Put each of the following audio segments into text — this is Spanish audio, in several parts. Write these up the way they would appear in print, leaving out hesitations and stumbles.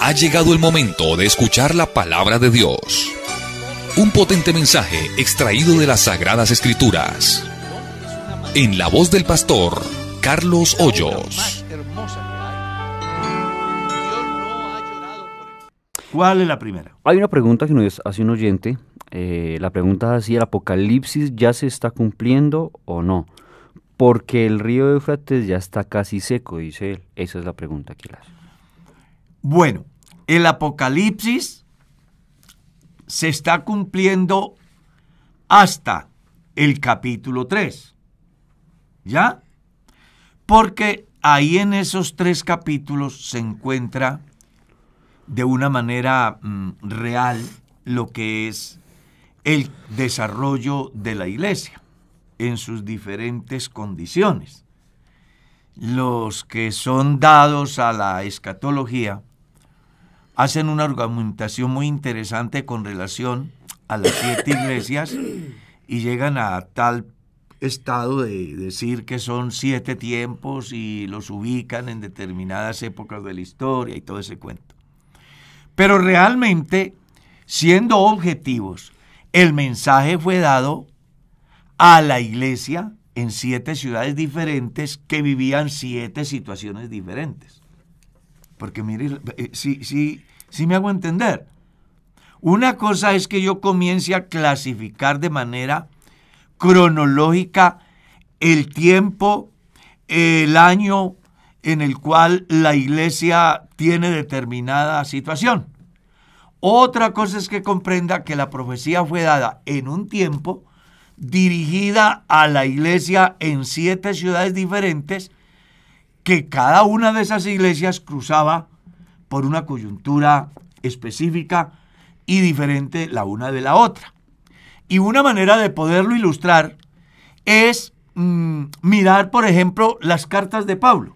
Ha llegado el momento de escuchar la palabra de Dios. Un potente mensaje extraído de las Sagradas Escrituras. En la voz del pastor Carlos Hoyos. ¿Cuál es la primera? Hay una pregunta que nos hace un oyente. La pregunta es si el Apocalipsis ya se está cumpliendo o no. Porque el río Éufrates ya está casi seco, dice él. Esa es la pregunta que le hace. Bueno, el Apocalipsis se está cumpliendo hasta el capítulo 3. ¿Ya? Porque ahí en esos 3 capítulos se encuentra de una manera real lo que es el desarrollo de la iglesia en sus diferentes condiciones. Los que son dados a la escatología hacen una argumentación muy interesante con relación a las 7 iglesias y llegan a tal estado de decir que son 7 tiempos y los ubican en determinadas épocas de la historia y todo ese cuento. Pero realmente, siendo objetivos, el mensaje fue dado a la iglesia en 7 ciudades diferentes que vivían 7 situaciones diferentes. Porque mire, sí me hago entender. Una cosa es que yo comience a clasificar de manera cronológica el tiempo, el año en el cual la iglesia tiene determinada situación. Otra cosa es que comprenda que la profecía fue dada en un tiempo, dirigida a la iglesia en 7 ciudades diferentes, que cada una de esas iglesias cruzaba por una coyuntura específica y diferente la una de la otra. Y una manera de poderlo ilustrar es mirar, por ejemplo, las cartas de Pablo.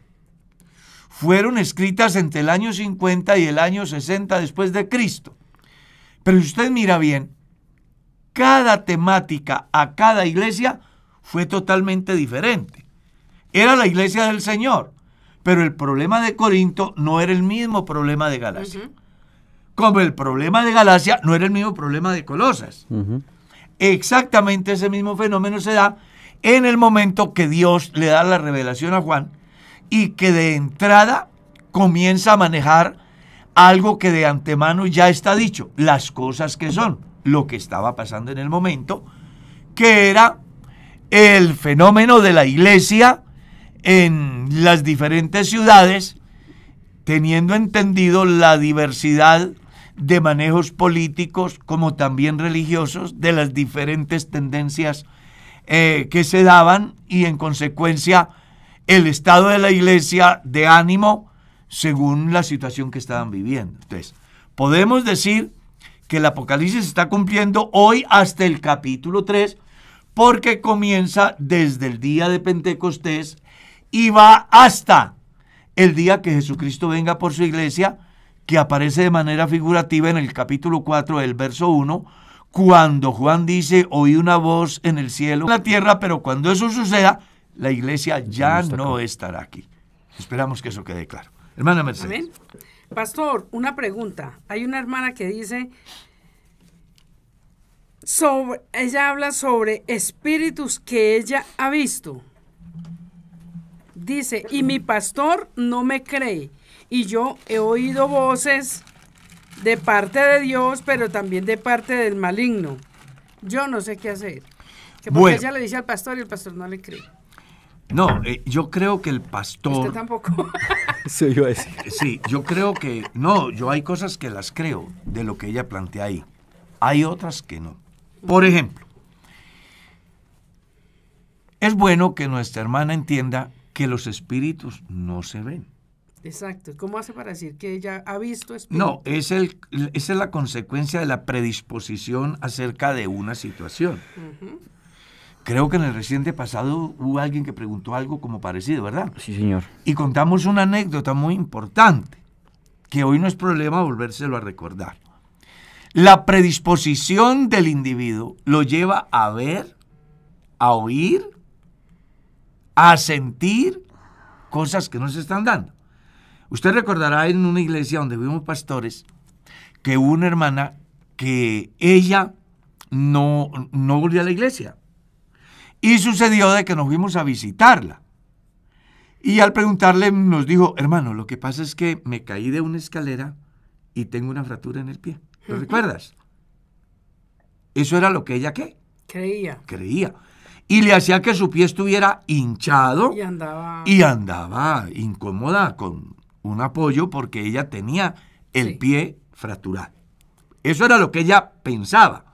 Fueron escritas entre el año 50 y el año 60 después de Cristo. Pero si usted mira bien, cada temática a cada iglesia fue totalmente diferente. Era la iglesia del Señor, pero el problema de Corinto no era el mismo problema de Galacia. Como el problema de Galacia no era el mismo problema de Colosas. Exactamente ese mismo fenómeno se da en el momento que Dios le da la revelación a Juan y que de entrada comienza a manejar algo que de antemano ya está dicho, las cosas que son, lo que estaba pasando en el momento, que era el fenómeno de la iglesia en las diferentes ciudades, teniendo entendido la diversidad de manejos políticos como también religiosos, de las diferentes tendencias que se daban y en consecuencia el estado de la iglesia de ánimo según la situación que estaban viviendo. Entonces, podemos decir que el Apocalipsis se está cumpliendo hoy hasta el capítulo 3 porque comienza desde el día de Pentecostés y va hasta el día que Jesucristo venga por su iglesia, que aparece de manera figurativa en el capítulo 4 del verso 1, cuando Juan dice, oí una voz en el cielo, en la tierra, pero cuando eso suceda, la iglesia ya no estará aquí. Esperamos que eso quede claro. Hermana Mercedes. Amén. Pastor, una pregunta. Hay una hermana que dice, ella habla sobre espíritus que ella ha visto. Dice, y mi pastor no me cree. Y yo he oído voces de parte de Dios, pero también de parte del maligno. Yo no sé qué hacer. Que porque ella le dice al pastor y el pastor no le cree. No, yo creo que el pastor... Usted tampoco. Eso iba a decir. Sí, yo creo que... No, yo hay cosas que las creo de lo que ella plantea ahí. Hay otras que no. Por ejemplo, es bueno que nuestra hermana entienda que los espíritus no se ven. Exacto. ¿Cómo hace para decir que ella ha visto espíritus? No, esa es la consecuencia de la predisposición acerca de una situación. Creo que en el reciente pasado hubo alguien que preguntó algo como parecido, ¿verdad? Sí, señor. Y contamos una anécdota muy importante, que hoy no es problema volvérselo a recordar. La predisposición del individuo lo lleva a ver, a oír, a sentir cosas que no se están dando. Usted recordará en una iglesia donde fuimos pastores que hubo una hermana que ella no volvió a la iglesia. Y sucedió de que nos fuimos a visitarla. Y al preguntarle nos dijo, hermano, lo que pasa es que me caí de una escalera y tengo una fractura en el pie. ¿Lo recuerdas? Eso era lo que ella, ¿qué? Creía. Y le hacía que su pie estuviera hinchado y andaba incómoda con un apoyo porque ella tenía el pie fracturado. Eso era lo que ella pensaba.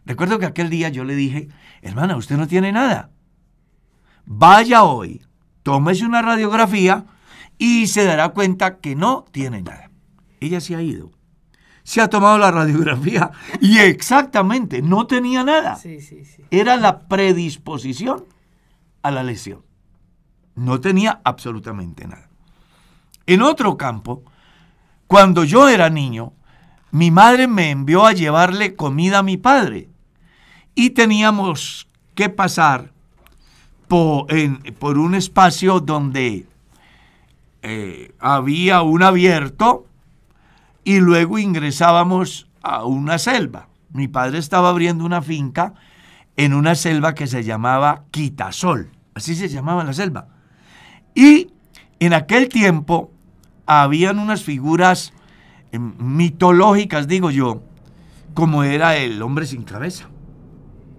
Recuerdo que aquel día yo le dije, hermana, usted no tiene nada. Vaya hoy, tómese una radiografía y se dará cuenta que no tiene nada. Ella se ha ido. Se ha tomado la radiografía y exactamente no tenía nada. Sí. Era la predisposición a la lesión. No tenía absolutamente nada. En otro campo, cuando yo era niño, mi madre me envió a llevarle comida a mi padre y teníamos que pasar por un espacio donde había un abierto y luego ingresábamos a una selva. Mi padre estaba abriendo una finca en una selva que se llamaba Quitasol, así se llamaba la selva. Y en aquel tiempo habían unas figuras mitológicas, digo yo, como era el hombre sin cabeza,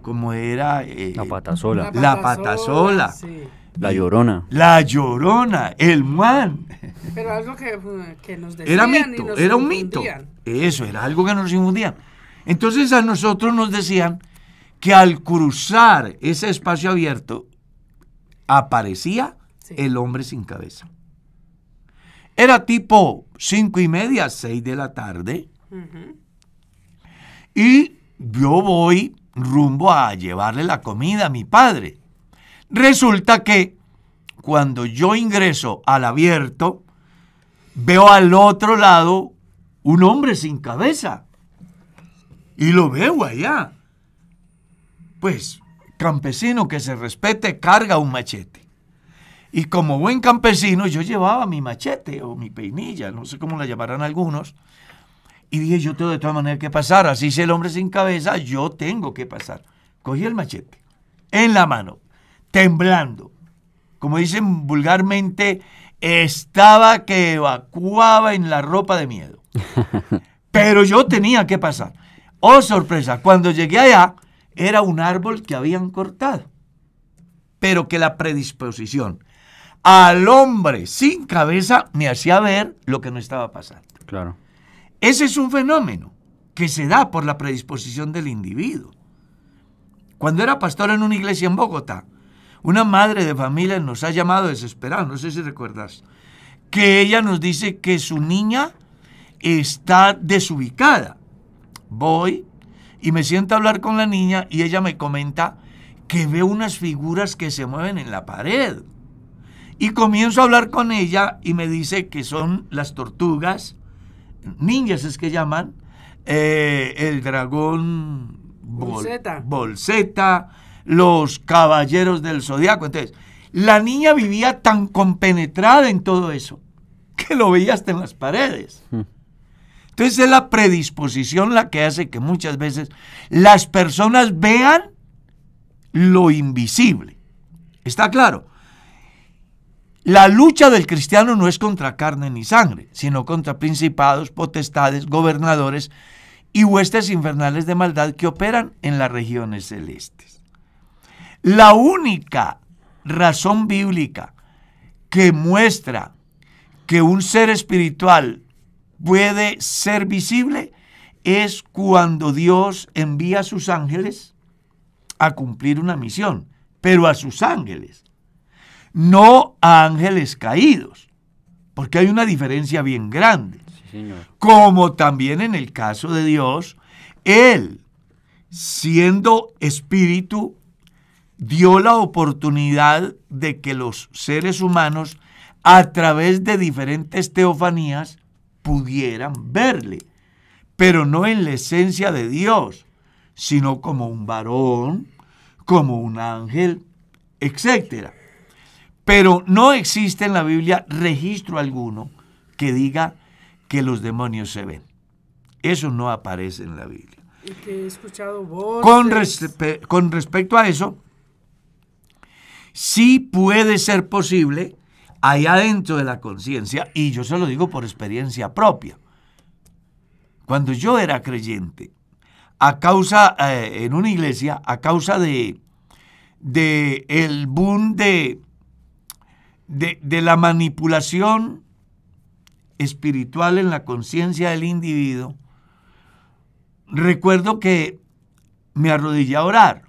como era la patasola. La patasola. Sí. La Llorona. La Llorona, el man. Pero algo que nos decían Era y mito, nos era un mito. infundían. Eso, era algo que nos infundían. Entonces a nosotros nos decían que al cruzar ese espacio abierto aparecía el hombre sin cabeza. Era tipo 5:30, 6 de la tarde. Y yo voy rumbo a llevarle la comida a mi padre. Resulta que cuando yo ingreso al abierto, veo al otro lado un hombre sin cabeza. Y lo veo allá. Pues, campesino que se respete, carga un machete. Y como buen campesino, yo llevaba mi machete o mi peinilla, no sé cómo la llamarán algunos. Y dije, yo tengo de todas maneras que pasar. Así sea el hombre sin cabeza, yo tengo que pasar. Cogí el machete en la mano, temblando. Como dicen vulgarmente, estaba que evacuaba en la ropa de miedo. Pero yo tenía que pasar. Oh, sorpresa, cuando llegué allá, era un árbol que habían cortado. Pero que la predisposición al hombre sin cabeza me hacía ver lo que no estaba pasando. Claro. Ese es un fenómeno que se da por la predisposición del individuo. Cuando era pastor en una iglesia en Bogotá, una madre de familia nos ha llamado desesperada, no sé si recuerdas, que ella nos dice que su niña está desubicada. Voy y me siento a hablar con la niña y ella me comenta que ve unas figuras que se mueven en la pared. Y comienzo a hablar con ella y me dice que son las tortugas, ninjas es que llaman, el dragón Bolseta, los caballeros del zodiaco. Entonces, la niña vivía tan compenetrada en todo eso que lo veía hasta en las paredes. Entonces es la predisposición la que hace que muchas veces las personas vean lo invisible. ¿Está claro? La lucha del cristiano no es contra carne ni sangre, sino contra principados, potestades, gobernadores y huestes infernales de maldad que operan en las regiones celestes. La única razón bíblica que muestra que un ser espiritual puede ser visible es cuando Dios envía a sus ángeles a cumplir una misión, pero a sus ángeles, no a ángeles caídos, porque hay una diferencia bien grande. Sí, señor. Como también en el caso de Dios, Él, siendo espíritu, dio la oportunidad de que los seres humanos, a través de diferentes teofanías, pudieran verle, pero no en la esencia de Dios, sino como un varón, como un ángel, etc. Pero no existe en la Biblia registro alguno que diga que los demonios se ven. Eso no aparece en la Biblia. Y que he escuchado voces. Con respecto a eso, sí puede ser posible allá dentro de la conciencia, y yo se lo digo por experiencia propia. Cuando yo era creyente, en una iglesia, a causa de el boom de la manipulación espiritual en la conciencia del individuo, recuerdo que me arrodillé a orar.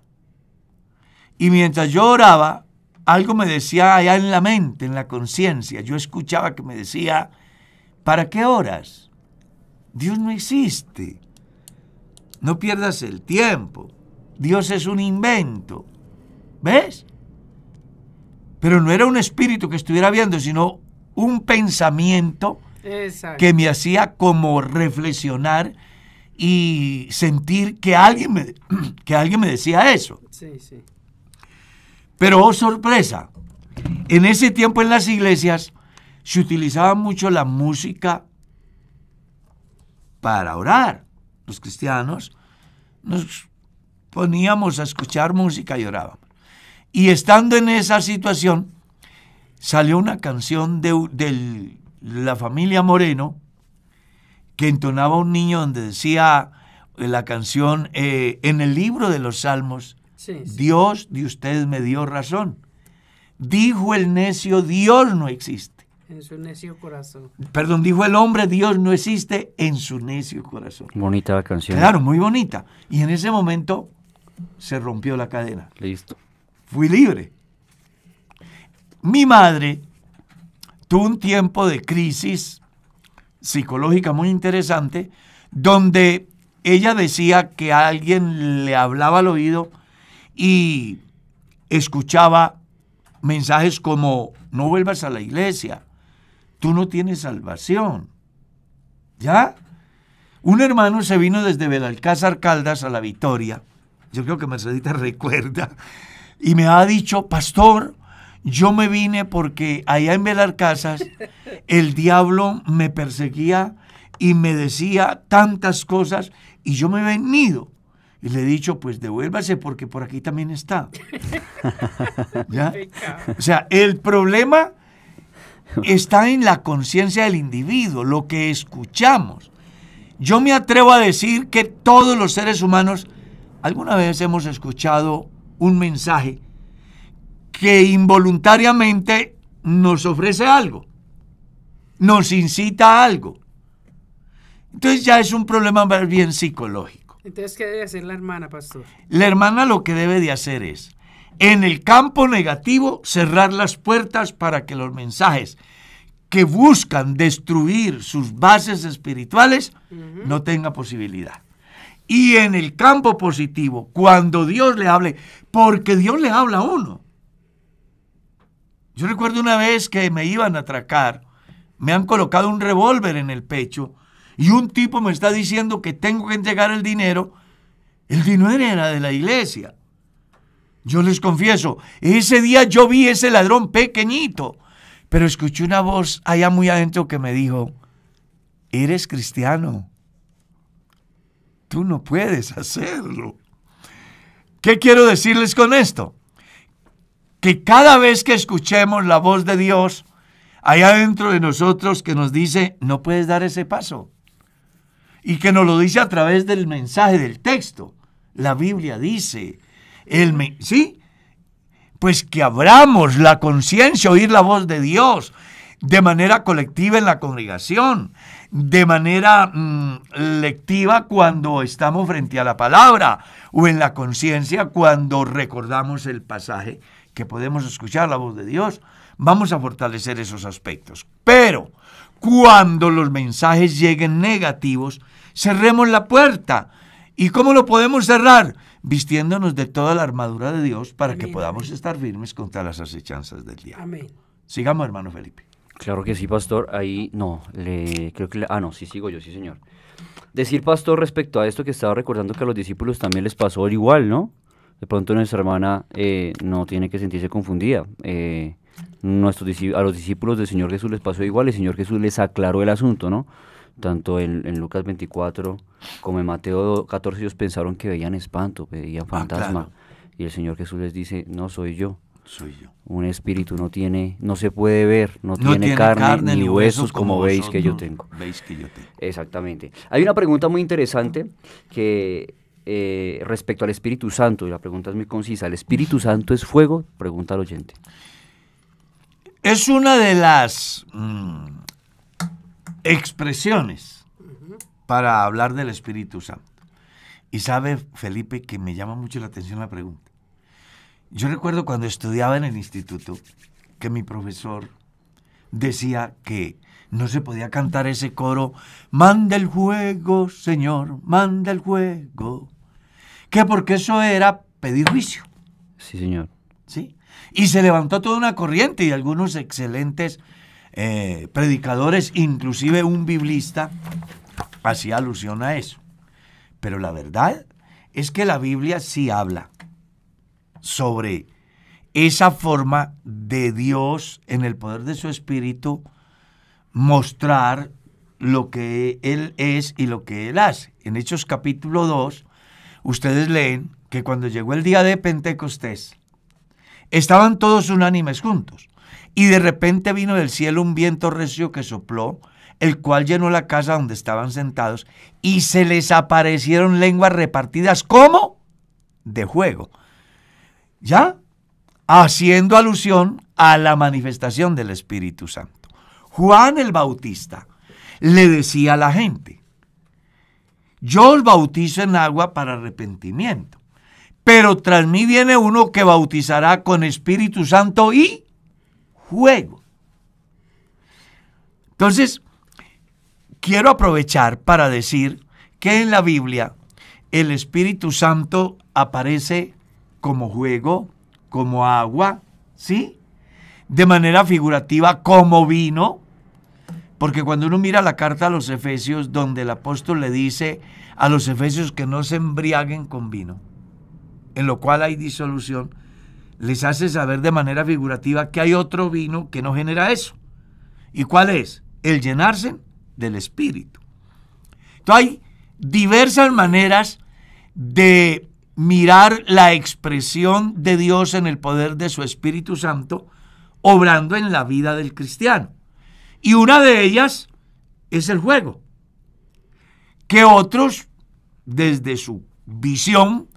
Y mientras yo oraba, algo me decía allá en la mente, en la conciencia. Yo escuchaba que me decía, ¿para qué oras? Dios no existe. No pierdas el tiempo. Dios es un invento. ¿Ves? Pero no era un espíritu que estuviera viendo, sino un pensamiento que me hacía como reflexionar y sentir que alguien me decía eso. Sí, sí. Pero, oh sorpresa, en ese tiempo en las iglesias se utilizaba mucho la música para orar. Los cristianos nos poníamos a escuchar música y orábamos. Y estando en esa situación, salió una canción de la familia Moreno que entonaba un niño donde decía la canción, en el libro de los Salmos, sí. Dios de ustedes me dio razón. Dijo el necio, Dios no existe. En su necio corazón. Perdón, dijo el hombre, Dios no existe en su necio corazón. Bonita la canción. Claro, muy bonita. Y en ese momento se rompió la cadena. Listo. Fui libre. Mi madre tuvo un tiempo de crisis psicológica muy interesante, donde ella decía que alguien le hablaba al oído y escuchaba mensajes como, no vuelvas a la iglesia, tú no tienes salvación. ¿Ya? Un hermano se vino desde Belalcázar Caldas a La Victoria, yo creo que Mercedita recuerda, y me ha dicho, pastor, yo me vine porque allá en Belalcázar el diablo me perseguía y me decía tantas cosas y yo me he venido. Y le he dicho, pues devuélvase porque por aquí también está. ¿Ya? O sea, el problema está en la conciencia del individuo, lo que escuchamos. Yo me atrevo a decir que todos los seres humanos alguna vez hemos escuchado un mensaje que involuntariamente nos ofrece algo, nos incita a algo. Entonces ya es un problema más bien psicológico. Entonces, ¿qué debe hacer la hermana, pastor? La hermana lo que debe de hacer es, en el campo negativo, cerrar las puertas para que los mensajes que buscan destruir sus bases espirituales no tengan posibilidad. Y en el campo positivo, cuando Dios le hable, porque Dios le habla a uno. Yo recuerdo una vez que me iban a atracar, me han colocado un revólver en el pecho y un tipo me está diciendo que tengo que entregar el dinero. El dinero era de la iglesia. Yo les confieso, ese día yo vi ese ladrón pequeñito, pero escuché una voz allá muy adentro que me dijo, eres cristiano, tú no puedes hacerlo. ¿Qué quiero decirles con esto? Que cada vez que escuchemos la voz de Dios, hay adentro de nosotros que nos dice, no puedes dar ese paso. Y que nos lo dice a través del mensaje del texto. La Biblia dice, ¿sí? Pues que abramos la conciencia, oír la voz de Dios de manera colectiva en la congregación, de manera lectiva cuando estamos frente a la palabra, o en la conciencia cuando recordamos el pasaje que podemos escuchar la voz de Dios. Vamos a fortalecer esos aspectos. Pero cuando los mensajes lleguen negativos, cerremos la puerta. ¿Y cómo lo podemos cerrar? Vistiéndonos de toda la armadura de Dios para que podamos estar firmes contra las acechanzas del diablo. Amén. Sigamos, hermano Felipe. Claro que sí, pastor. Ahí no, creo que no, sí sigo yo, sí, señor. Decir, pastor, respecto a esto que estaba recordando que a los discípulos también les pasó igual, ¿no? De pronto nuestra hermana no tiene que sentirse confundida. A los discípulos del Señor Jesús les pasó igual, el Señor Jesús les aclaró el asunto, ¿no? Tanto en Lucas 24 como en Mateo 14 ellos pensaron que veían espanto, veían fantasma. Claro. Y el Señor Jesús les dice, no, soy yo. Soy yo. Un espíritu no se puede ver, no tiene carne ni huesos como veis que yo tengo. Veis que yo tengo. Exactamente. Hay una pregunta muy interesante que respecto al Espíritu Santo, y la pregunta es muy concisa. ¿El Espíritu Santo es fuego? Pregunta al oyente. Es una de las expresiones para hablar del Espíritu Santo. Y sabe, Felipe, que me llama mucho la atención la pregunta. Yo recuerdo cuando estudiaba en el instituto que mi profesor decía que no se podía cantar ese coro, manda el fuego, Señor, manda el fuego, que porque eso era pedir juicio. Sí, señor. ¿Sí? Y se levantó toda una corriente y algunos excelentes predicadores, inclusive un biblista, hacía alusión a eso. Pero la verdad es que la Biblia sí habla sobre esa forma de Dios en el poder de su Espíritu mostrar lo que Él es y lo que Él hace. En Hechos capítulo 2, ustedes leen que cuando llegó el día de Pentecostés, estaban todos unánimes juntos, y de repente vino del cielo un viento recio que sopló, el cual llenó la casa donde estaban sentados, y se les aparecieron lenguas repartidas como de fuego. ¿Ya? Haciendo alusión a la manifestación del Espíritu Santo. Juan el Bautista le decía a la gente, yo os bautizo en agua para arrepentimiento, pero tras mí viene uno que bautizará con Espíritu Santo y fuego. Entonces, quiero aprovechar para decir que en la Biblia el Espíritu Santo aparece como fuego, como agua, ¿sí? De manera figurativa, como vino, porque cuando uno mira la carta a los Efesios, donde el apóstol le dice a los Efesios que no se embriaguen con vino, en lo cual hay disolución, les hace saber de manera figurativa que hay otro vino que no genera eso. ¿Y cuál es? El llenarse del Espíritu. Entonces hay diversas maneras de mirar la expresión de Dios en el poder de su Espíritu Santo obrando en la vida del cristiano. Y una de ellas es el fuego, que otros, desde su visión,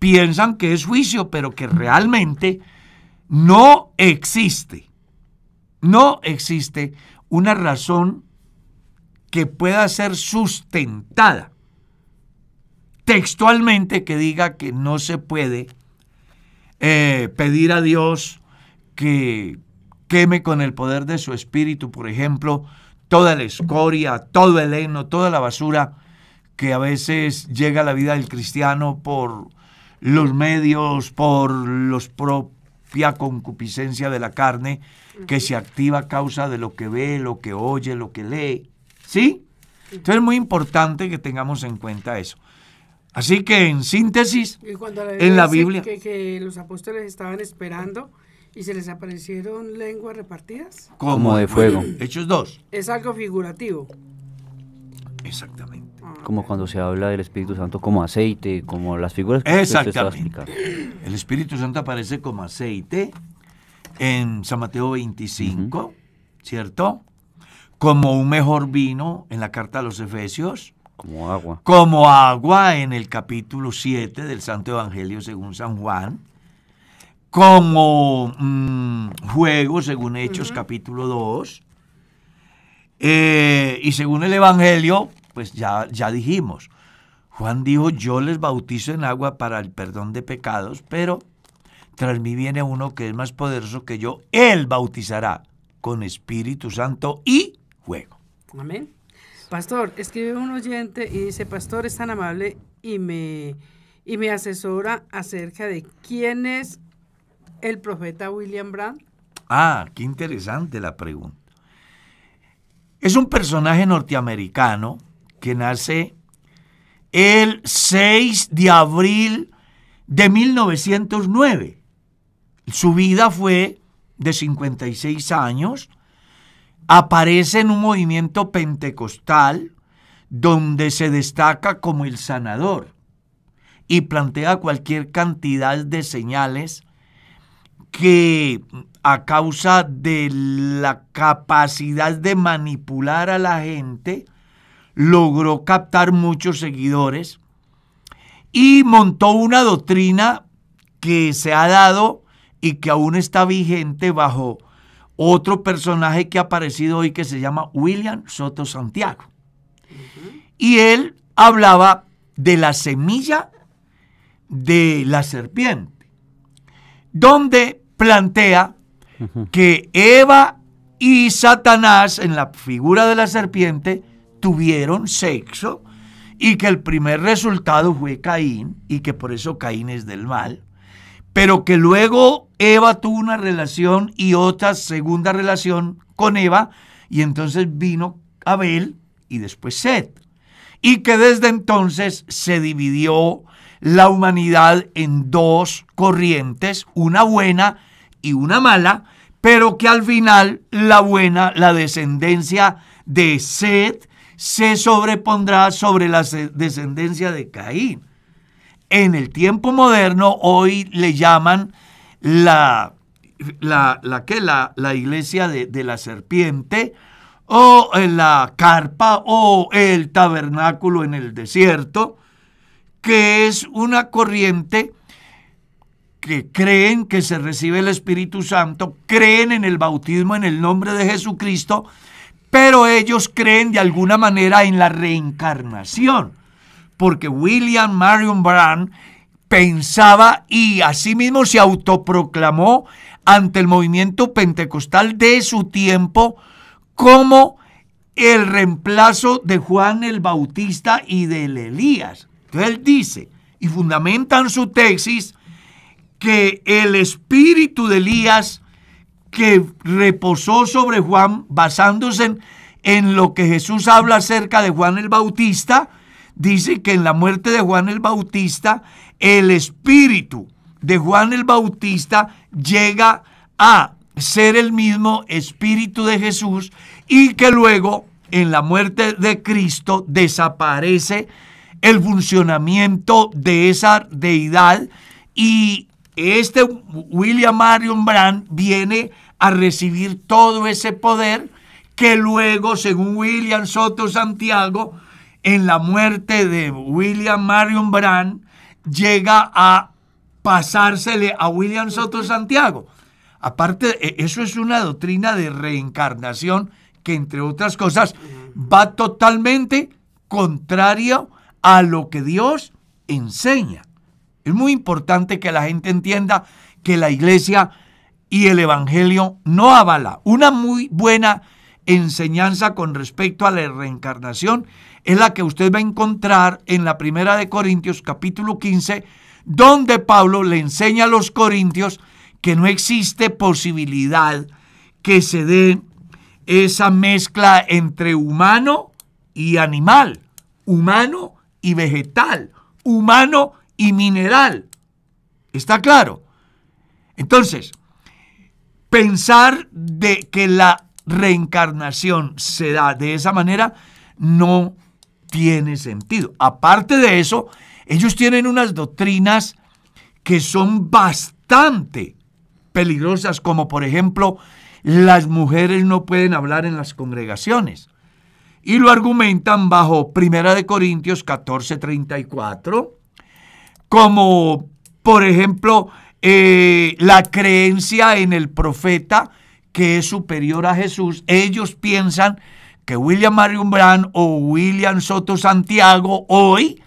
piensan que es juicio, pero que realmente no existe una razón que pueda ser sustentada textualmente que diga que no se puede pedir a Dios que queme con el poder de su Espíritu, por ejemplo, toda la escoria, todo el heno, toda la basura que a veces llega a la vida del cristiano por los medios, por los propia concupiscencia de la carne que se activa a causa de lo que ve, lo que oye, lo que lee. ¿Sí? Entonces es muy importante que tengamos en cuenta eso. Así que en síntesis, en la Biblia... Que los apóstoles estaban esperando y se les aparecieron lenguas repartidas. Como de fuego. Hechos 2. Es algo figurativo. Exactamente. Como cuando se habla del Espíritu Santo como aceite, como las figuras que usted estaba explicando. El Espíritu Santo aparece como aceite en San Mateo 25, ¿cierto? Como un mejor vino en la carta a los Efesios. Como agua. Como agua en el capítulo 7 del Santo Evangelio según San Juan. Como fuego según Hechos capítulo 2. Y según el Evangelio, pues ya dijimos, Juan dijo, yo les bautizo en agua para el perdón de pecados, pero tras mí viene uno que es más poderoso que yo, él bautizará con Espíritu Santo y fuego. Amén. Pastor, escribe un oyente y dice, pastor, es tan amable y me asesora acerca de quién es el profeta William Branham. Ah, qué interesante la pregunta. Es un personaje norteamericano que nace el 6 de abril de 1909. Su vida fue de 56 años, aparece en un movimiento pentecostal donde se destaca como el sanador y plantea cualquier cantidad de señales que, a causa de la capacidad de manipular a la gente, logró captar muchos seguidores y montó una doctrina que se ha dado y que aún está vigente bajo otro personaje que ha aparecido hoy que se llama William Soto Santiago. Y él hablaba de la semilla de la serpiente, donde plantea que Eva y Satanás, en la figura de la serpiente, tuvieron sexo y que el primer resultado fue Caín y que por eso Caín es del mal, pero que luego Eva tuvo una relación y otra segunda relación con Eva y entonces vino Abel y después Set, y que desde entonces se dividió la humanidad en dos corrientes, una buena y una mala, pero que al final la buena, la descendencia de Set, se sobrepondrá sobre la descendencia de Caín. En el tiempo moderno, hoy le llaman la iglesia de la serpiente, o la carpa, o el tabernáculo en el desierto, que es una corriente que creen que se recibe el Espíritu Santo, creen en el bautismo en el nombre de Jesucristo, pero ellos creen de alguna manera en la reencarnación, porque William Marion Branham pensaba y asimismo se autoproclamó ante el movimiento pentecostal de su tiempo como el reemplazo de Juan el Bautista y del Elías. Entonces él dice, y fundamentan su tesis, que el espíritu de Elías que reposó sobre Juan, basándose en lo que Jesús habla acerca de Juan el Bautista, dice que en la muerte de Juan el Bautista, el espíritu de Juan el Bautista llega a ser el mismo espíritu de Jesús y que luego en la muerte de Cristo desaparece el funcionamiento de esa deidad y William Marion Branham viene a recibir todo ese poder que luego, según William Soto Santiago, en la muerte de William Marion Branham, llega a pasársele a William Soto Santiago. Aparte, eso es una doctrina de reencarnación que, entre otras cosas, va totalmente contrario a lo que Dios enseña. Es muy importante que la gente entienda que la iglesia y el evangelio no avala. Una muy buena enseñanza con respecto a la reencarnación es la que usted va a encontrar en la Primera de Corintios, capítulo 15, donde Pablo le enseña a los corintios que no existe posibilidad que se dé esa mezcla entre humano y animal, humano y vegetal, humano y mineral. ¿Está claro? Entonces, pensar de que la reencarnación se da de esa manera no tiene sentido. Aparte de eso, ellos tienen unas doctrinas que son bastante peligrosas, como por ejemplo, las mujeres no pueden hablar en las congregaciones. Y lo argumentan bajo 1 Corintios 14:34, como por ejemplo la creencia en el profeta que es superior a Jesús. Ellos piensan que William Marion Branham o William Soto Santiago hoy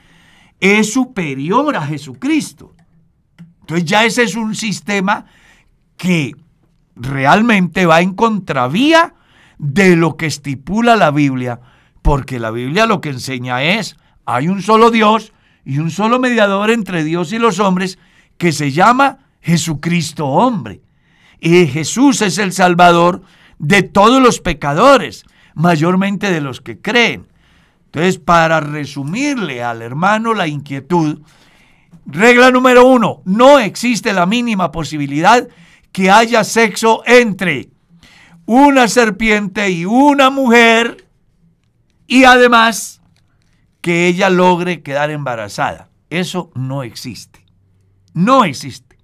es superior a Jesucristo. Entonces ya ese es un sistema que realmente va en contravía de lo que estipula la Biblia, porque la Biblia lo que enseña es, hay un solo Dios y un solo mediador entre Dios y los hombres que se llama Jesucristo hombre. Y Jesús es el Salvador de todos los pecadores, mayormente de los que creen. Entonces, para resumirle al hermano la inquietud, regla número 1, no existe la mínima posibilidad que haya sexo entre una serpiente y una mujer y además que ella logre quedar embarazada. Eso no existe. No existe.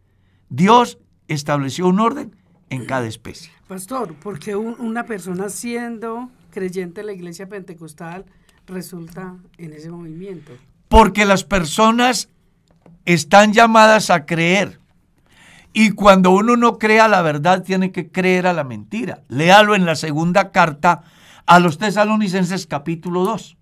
Dios estableció un orden en cada especie. Pastor, ¿por qué una persona siendo creyente de la iglesia pentecostal resulta en ese movimiento? Porque las personas están llamadas a creer. Y cuando uno no cree a la verdad, tiene que creer a la mentira. Léalo en la segunda carta a los Tesalonicenses capítulo 2.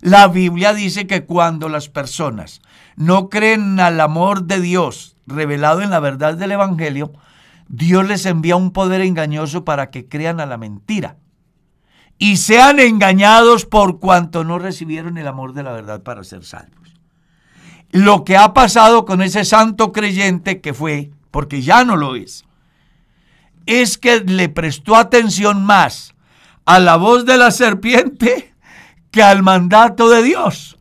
La Biblia dice que cuando las personas no creen al amor de Dios revelado en la verdad del Evangelio, Dios les envía un poder engañoso para que crean a la mentira y sean engañados por cuanto no recibieron el amor de la verdad para ser salvos. Lo que ha pasado con ese santo creyente que fue, porque ya no lo es que le prestó atención más a la voz de la serpiente que al mandato de Dios,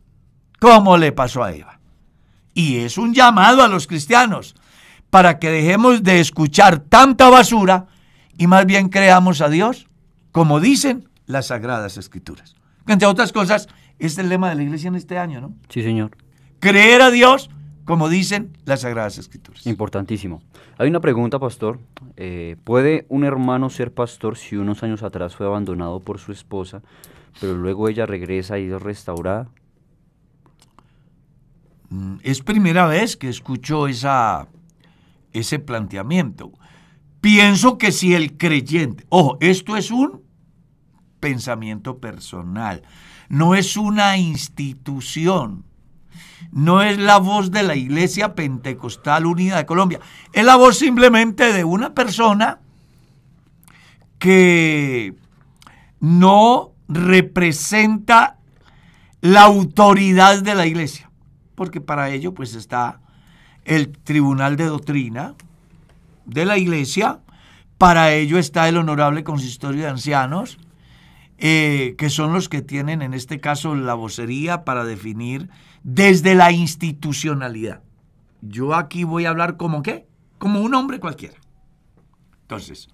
como le pasó a Eva. Y es un llamado a los cristianos para que dejemos de escuchar tanta basura y más bien creamos a Dios, como dicen las Sagradas Escrituras. Entre otras cosas, este es el lema de la iglesia en este año, ¿no? Sí, señor. Creer a Dios, como dicen las Sagradas Escrituras. Importantísimo. Hay una pregunta, pastor. ¿Puede un hermano ser pastor si unos años atrás fue abandonado por su esposa, pero luego ella regresa y es restaurada? Es primera vez que escucho ese planteamiento. Pienso que si el creyente, ojo, esto es un pensamiento personal, no es una institución, no es la voz de la Iglesia Pentecostal Unida de Colombia, es la voz simplemente de una persona que no representa la autoridad de la Iglesia, porque para ello pues está el Tribunal de Doctrina de la Iglesia, para ello está el Honorable Consistorio de Ancianos, que son los que tienen en este caso la vocería para definir desde la institucionalidad. Yo aquí voy a hablar como ¿qué? Como un hombre cualquiera. Entonces,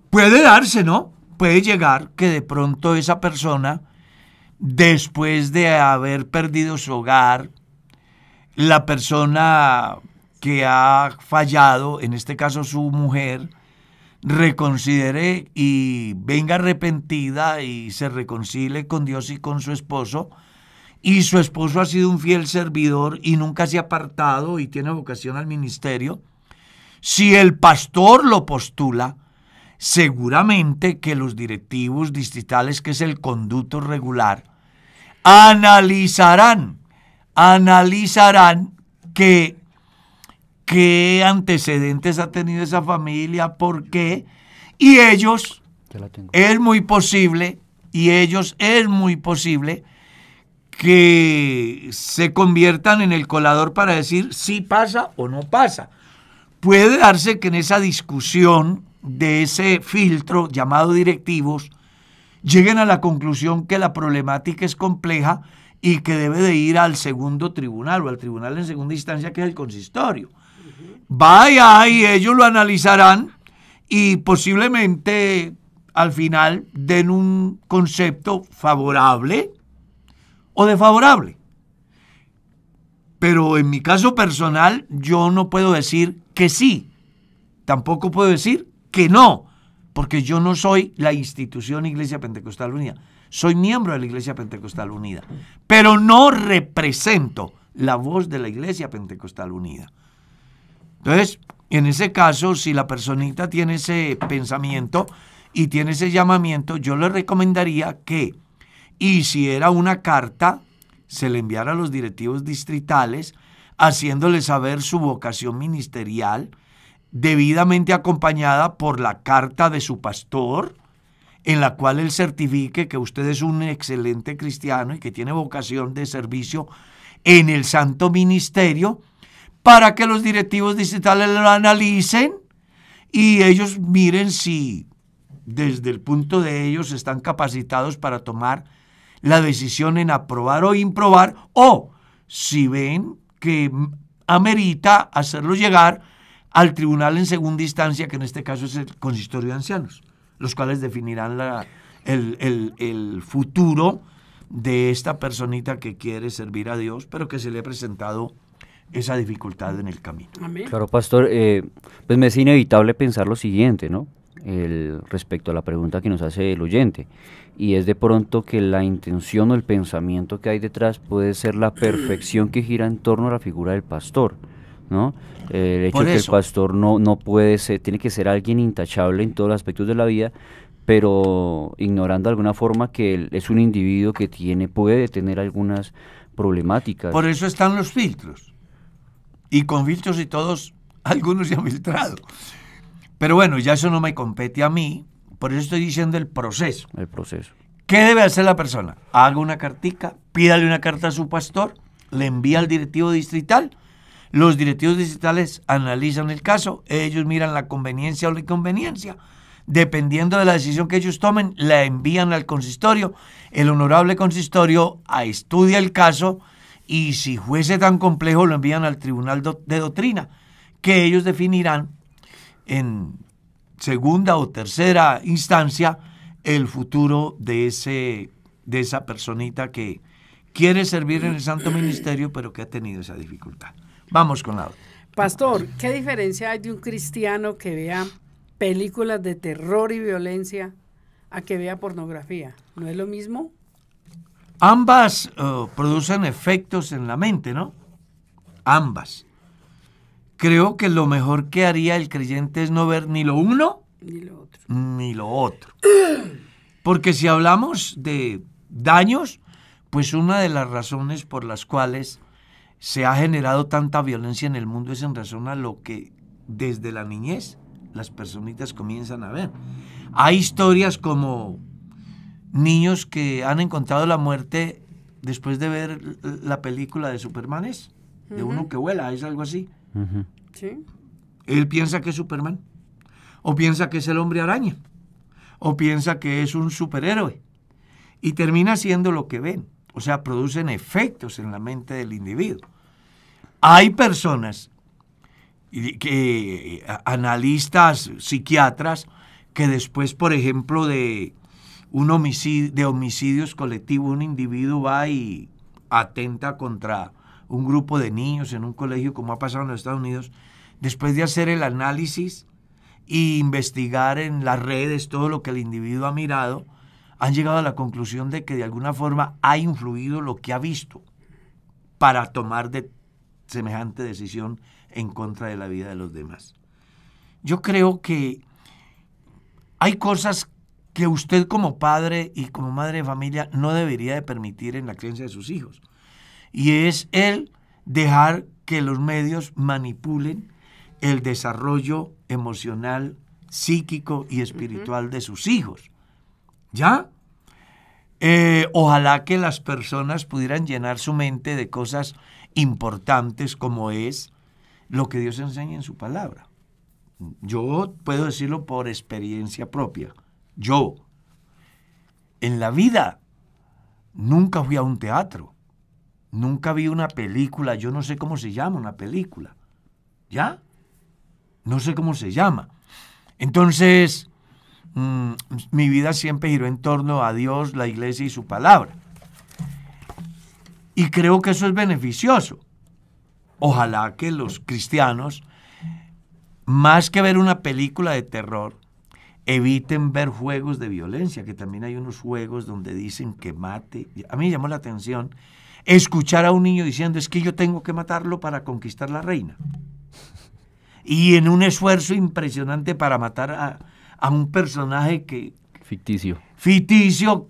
puede darse, ¿no? Puede llegar que de pronto esa persona, después de haber perdido su hogar, la persona que ha fallado, en este caso su mujer, reconsidere y venga arrepentida y se reconcilie con Dios y con su esposo, y su esposo ha sido un fiel servidor y nunca se ha apartado y tiene vocación al ministerio. Si el pastor lo postula, seguramente que los directivos distritales, que es el conducto regular, analizarán qué antecedentes ha tenido esa familia, por qué, y ellos, es muy posible que se conviertan en el colador para decir si pasa o no pasa. Puede darse que en esa discusión de ese filtro llamado directivos lleguen a la conclusión que la problemática es compleja y que debe de ir al segundo tribunal o al tribunal en segunda instancia, que es el consistorio. Vaya, y ellos lo analizarán y posiblemente al final den un concepto favorable o desfavorable. Pero en mi caso personal, yo no puedo decir que sí, tampoco puedo decir que no, porque yo no soy la institución Iglesia Pentecostal Unida. Soy miembro de la Iglesia Pentecostal Unida, pero no represento la voz de la Iglesia Pentecostal Unida. Entonces, en ese caso, si la personita tiene ese pensamiento y tiene ese llamamiento, yo le recomendaría que hiciera una carta, se le enviara a los directivos distritales, haciéndole saber su vocación ministerial, debidamente acompañada por la carta de su pastor, en la cual él certifique que usted es un excelente cristiano y que tiene vocación de servicio en el santo ministerio, para que los directivos distritales lo analicen y ellos miren si desde el punto de ellos están capacitados para tomar la decisión en aprobar o improbar, o si ven que amerita hacerlo llegar al tribunal en segunda instancia, que en este caso es el consistorio de ancianos, los cuales definirán el futuro de esta personita que quiere servir a Dios, pero que se le ha presentado esa dificultad en el camino. Amén. Claro, pastor, pues me es inevitable pensar lo siguiente, ¿no? Respecto a la pregunta que nos hace el oyente, y es de pronto que la intención o el pensamiento que hay detrás puede ser la perfección que gira en torno a la figura del pastor, ¿no? El hecho de que el pastor no puede ser, tiene que ser alguien intachable en todos los aspectos de la vida, pero ignorando de alguna forma que él es un individuo que puede tener algunas problemáticas. Por eso están los filtros, y con filtros y todos, algunos se han filtrado. Pero bueno, ya eso no me compete a mí, por eso estoy diciendo el proceso. El proceso. ¿Qué debe hacer la persona? Haga una cartica, pídale una carta a su pastor, le envía al directivo distrital, los directivos distritales analizan el caso, ellos miran la conveniencia o la inconveniencia, dependiendo de la decisión que ellos tomen, la envían al consistorio, el honorable consistorio estudia el caso y si fuese tan complejo lo envían al tribunal de doctrina, que ellos definirán en segunda o tercera instancia el futuro de esa personita que quiere servir en el santo ministerio, pero que ha tenido esa dificultad. Vamos con la otra. Pastor, ¿qué diferencia hay de un cristiano que vea películas de terror y violencia a que vea pornografía? ¿No es lo mismo? Ambas producen efectos en la mente, ¿no? Ambas. Creo que lo mejor que haría el creyente es no ver ni lo uno ni lo otro. Porque si hablamos de daños, pues una de las razones por las cuales se ha generado tanta violencia en el mundo es en razón a lo que desde la niñez las personitas comienzan a ver. Hay historias como niños que han encontrado la muerte después de ver la película de Superman, de uno que vuela, es algo así. Uh-huh. Sí. Él piensa que es Superman, o piensa que es el hombre araña, o piensa que es un superhéroe, y termina siendo lo que ven. O sea, producen efectos en la mente del individuo. Hay personas, analistas, psiquiatras, que después, por ejemplo, de homicidios colectivos, un individuo va y atenta contra un grupo de niños en un colegio, como ha pasado en los Estados Unidos, después de hacer el análisis e investigar en las redes todo lo que el individuo ha mirado, han llegado a la conclusión de que de alguna forma ha influido lo que ha visto para tomar semejante decisión en contra de la vida de los demás. Yo creo que hay cosas que usted como padre y como madre de familia no debería de permitir en la crianza de sus hijos. Y es el dejar que los medios manipulen el desarrollo emocional, psíquico y espiritual de sus hijos. ¿Ya? Ojalá que las personas pudieran llenar su mente de cosas importantes como es lo que Dios enseña en su palabra. Yo puedo decirlo por experiencia propia. Yo, en la vida, nunca fui a un teatro. Nunca vi una película, yo no sé cómo se llama una película. ¿Ya? No sé cómo se llama. Entonces, mi vida siempre giró en torno a Dios, la iglesia y su palabra. Y creo que eso es beneficioso. Ojalá que los cristianos, más que ver una película de terror, eviten ver juegos de violencia, que también hay unos juegos donde dicen que mate. A mí me llamó la atención escuchar a un niño diciendo, es que yo tengo que matarlo para conquistar la reina. Y en un esfuerzo impresionante para matar a un personaje ficticio,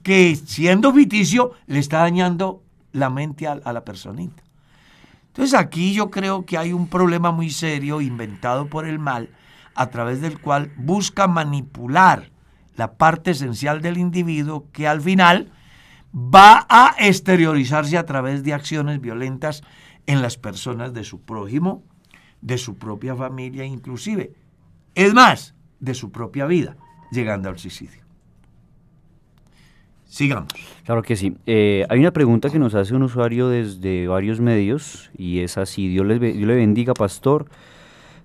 que siendo ficticio le está dañando la mente a la personita. Entonces aquí yo creo que hay un problema muy serio inventado por el mal, a través del cual busca manipular la parte esencial del individuo, que al final va a exteriorizarse a través de acciones violentas en las personas de su prójimo, de su propia familia, inclusive, es más, de su propia vida, llegando al suicidio. Sigamos. Claro que sí. Hay una pregunta que nos hace un usuario desde varios medios, y es así: Dios le bendiga, pastor.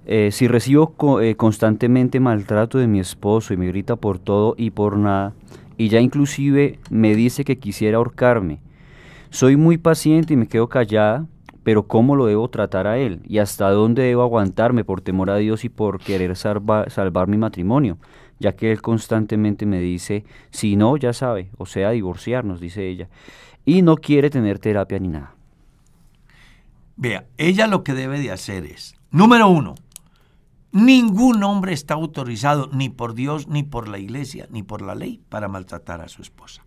Si recibo constantemente maltrato de mi esposo y me grita por todo y por nada, y ya inclusive me dice que quisiera ahorcarme, soy muy paciente y me quedo callada, pero ¿cómo lo debo tratar a él? ¿Y hasta dónde debo aguantarme por temor a Dios y por querer salvar mi matrimonio? Ya que él constantemente me dice, si no, ya sabe, o sea, divorciarnos, dice ella, y no quiere tener terapia ni nada. Vea, ella lo que debe de hacer es, número 1, ningún hombre está autorizado ni por Dios, ni por la iglesia, ni por la ley para maltratar a su esposa.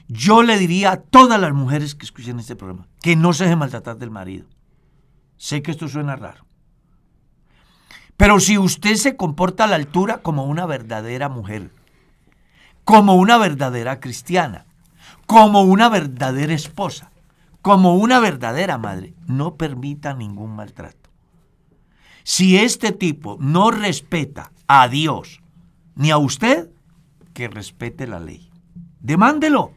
Yo le diría a todas las mujeres que escuchen este programa que no se dejen maltratar del marido. Sé que esto suena raro. Pero si usted se comporta a la altura como una verdadera mujer, como una verdadera cristiana, como una verdadera esposa, como una verdadera madre, no permita ningún maltrato. Si este tipo no respeta a Dios ni a usted, que respete la ley. Demándelo.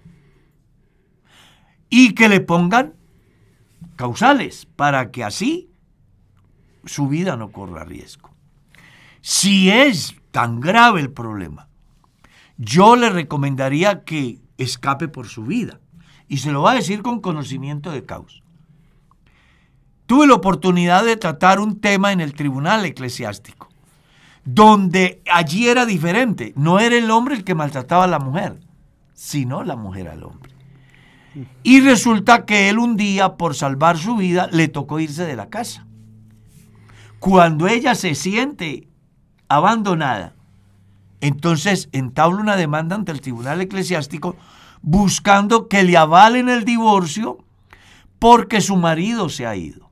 Y que le pongan causales para que así su vida no corra riesgo. Si es tan grave el problema, yo le recomendaría que escape por su vida. Y se lo voy a decir con conocimiento de causa. Tuve la oportunidad de tratar un tema en el tribunal eclesiástico, donde allí era diferente. No era el hombre el que maltrataba a la mujer, sino la mujer al hombre. Y resulta que él un día, por salvar su vida, le tocó irse de la casa. Cuando ella se siente abandonada, entonces entabla una demanda ante el tribunal eclesiástico buscando que le avalen el divorcio porque su marido se ha ido.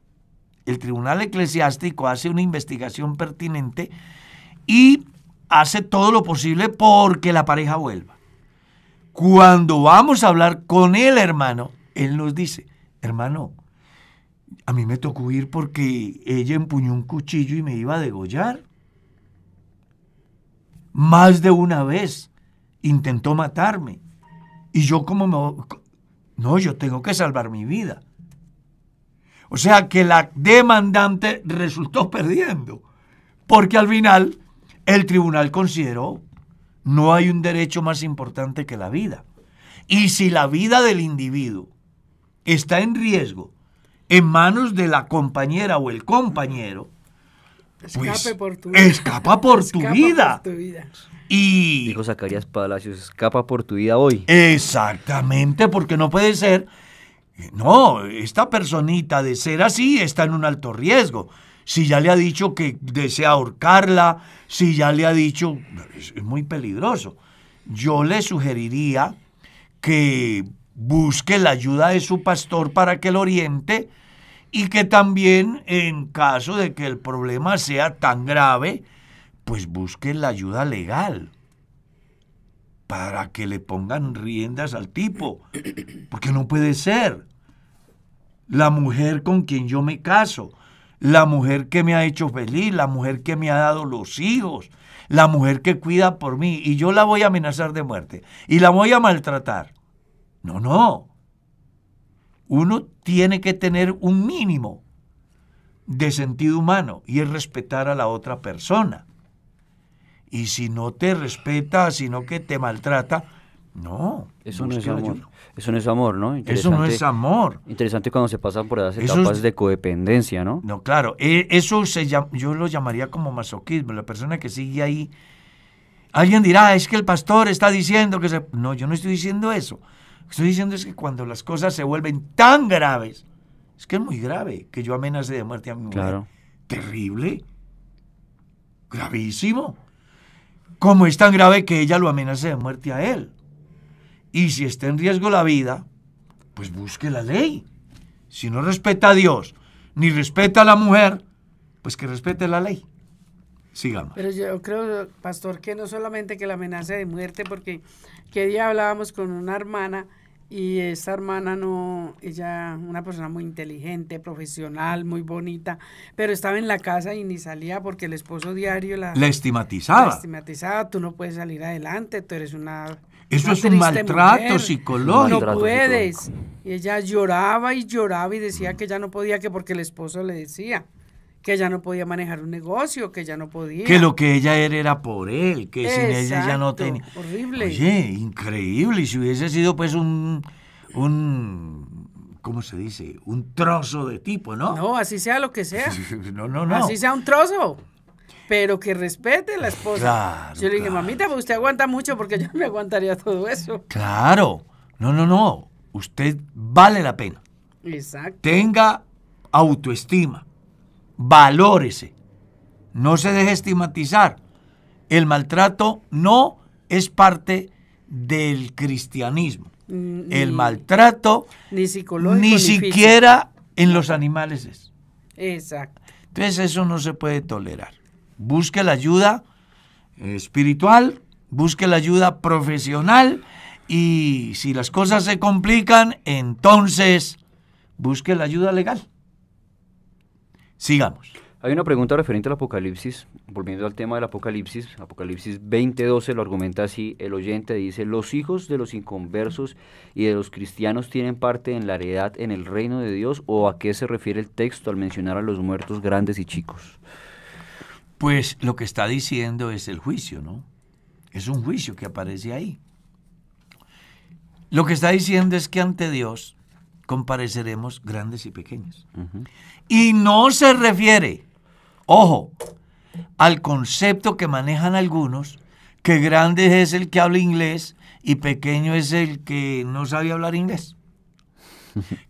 El tribunal eclesiástico hace una investigación pertinente y hace todo lo posible porque la pareja vuelva. Cuando vamos a hablar con el hermano, él nos dice, hermano, a mí me tocó ir porque ella empuñó un cuchillo y me iba a degollar. Más de una vez intentó matarme. Y yo yo tengo que salvar mi vida. O sea que la demandante resultó perdiendo, porque al final el tribunal consideró no hay un derecho más importante que la vida. Y si la vida del individuo está en riesgo en manos de la compañera o el compañero, escapa por tu vida. Y dijo Zacarías Palacios, escapa por tu vida hoy. Exactamente, porque no puede ser. No, esta personita de ser así está en un alto riesgo. Si ya le ha dicho que desea ahorcarla, si ya le ha dicho, es muy peligroso. Yo le sugeriría que busque la ayuda de su pastor para que lo oriente y que también, en caso de que el problema sea tan grave, pues busque la ayuda legal para que le pongan riendas al tipo, porque no puede ser. La mujer con quien yo me caso, la mujer que me ha hecho feliz, la mujer que me ha dado los hijos, la mujer que cuida por mí, y yo la voy a amenazar de muerte y la voy a maltratar. No. Uno tiene que tener un mínimo de sentido humano y es respetar a la otra persona. Y si no te respeta, sino que te maltrata, no. Eso no es amor. Eso no es amor, ¿no? Eso no es amor. Interesante cuando se pasan por esas etapas de codependencia, ¿no? No, claro. Eso yo lo llamaría como masoquismo. La persona que sigue ahí. Alguien dirá, es que el pastor está diciendo que se... No, yo no estoy diciendo eso. Lo que estoy diciendo es que cuando las cosas se vuelven tan graves, es que es muy grave que yo amenace de muerte a mi mujer. Claro. Terrible. Gravísimo. Como es tan grave que ella lo amenace de muerte a él. Y si está en riesgo la vida, pues busque la ley. Si no respeta a Dios, ni respeta a la mujer, pues que respete la ley. Sigamos. Pero yo creo, pastor, que no solamente que la amenaza de muerte, porque que día hablábamos con una hermana y esa hermana ella, una persona muy inteligente, profesional, muy bonita, pero estaba en la casa y ni salía porque el esposo diario la estigmatizaba. Tú no puedes salir adelante, tú eres una... Eso es un maltrato psicológico. No puedes. Y ella lloraba y decía que ya no podía, que porque el esposo le decía. que ella no podía manejar un negocio, que ella no podía. Que lo que ella era por él, que sin ella ya no tenía. Horrible. Oye, increíble. Y si hubiese sido pues un ¿cómo se dice? Un trozo de tipo, ¿no? No, así sea lo que sea. No. Así sea un trozo. Pero que respete a la esposa. Claro, yo le dije, claro. mamita, pues usted aguanta mucho porque yo no me aguantaría todo eso. Claro. No. Usted vale la pena. Exacto. Tenga autoestima. Valórese. No se deje estigmatizar. El maltrato no es parte del cristianismo. El maltrato ni psicológico ni siquiera en los animales es. Exacto. Entonces eso no se puede tolerar. Busque la ayuda espiritual, busque la ayuda profesional y si las cosas se complican, entonces busque la ayuda legal. Sigamos. Hay una pregunta referente al Apocalipsis, volviendo al tema del Apocalipsis 20:12 lo argumenta así, el oyente dice, los hijos de los inconversos y de los cristianos tienen parte en la heredad en el reino de Dios, ¿o a qué se refiere el texto al mencionar a los muertos grandes y chicos? Pues lo que está diciendo es el juicio, ¿no? Es un juicio que aparece ahí. Lo que está diciendo es que ante Dios compareceremos grandes y pequeños. Uh-huh. Y no se refiere, ojo, al concepto que manejan algunos, que grande es el que habla inglés y pequeño es el que no sabe hablar inglés.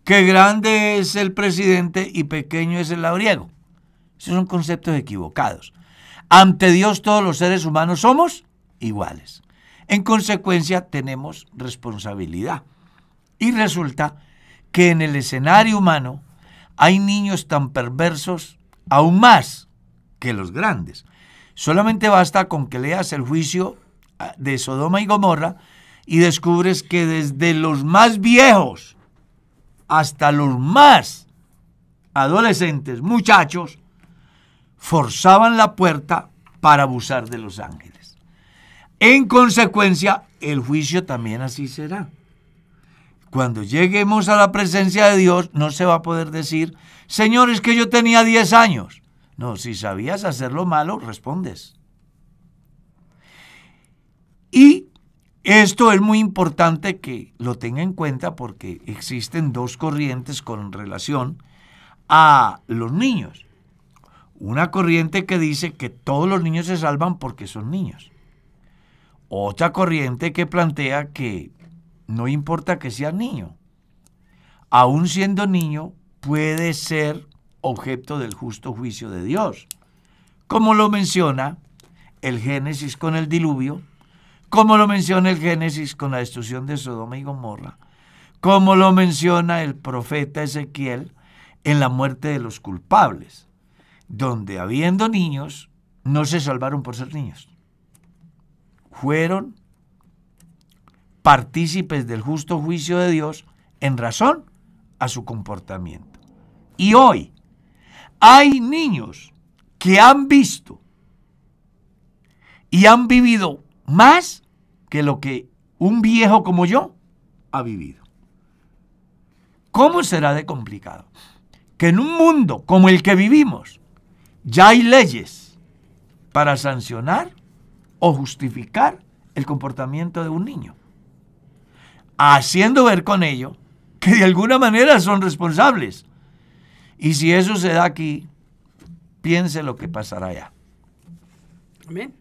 Que grande es el presidente y pequeño es el labriego. Esos son conceptos equivocados. Ante Dios todos los seres humanos somos iguales. En consecuencia tenemos responsabilidad. Y resulta que en el escenario humano hay niños tan perversos aún más que los grandes. Solamente basta con que leas el juicio de Sodoma y Gomorra y descubres que desde los más viejos hasta los más adolescentes, muchachos, forzaban la puerta para abusar de los ángeles. En consecuencia, el juicio también así será. Cuando lleguemos a la presencia de Dios, no se va a poder decir, Señor, es que yo tenía 10 años. No, si sabías hacer lo malo, respondes. Y esto es muy importante que lo tenga en cuenta porque existen dos corrientes con relación a los niños. Una corriente que dice que todos los niños se salvan porque son niños. Otra corriente que plantea que no importa que sea niño. Aún siendo niño, puede ser objeto del justo juicio de Dios. Como lo menciona el Génesis con el diluvio, como lo menciona el Génesis con la destrucción de Sodoma y Gomorra, como lo menciona el profeta Ezequiel en la muerte de los culpables, donde habiendo niños, no se salvaron por ser niños. Fueron partícipes del justo juicio de Dios en razón a su comportamiento. Y hoy hay niños que han visto y han vivido más que lo que un viejo como yo ha vivido. ¿Cómo será de complicado que en un mundo como el que vivimos ya hay leyes para sancionar o justificar el comportamiento de un niño, haciendo ver con ello que de alguna manera son responsables? Y si eso se da aquí, piense lo que pasará allá. Amén.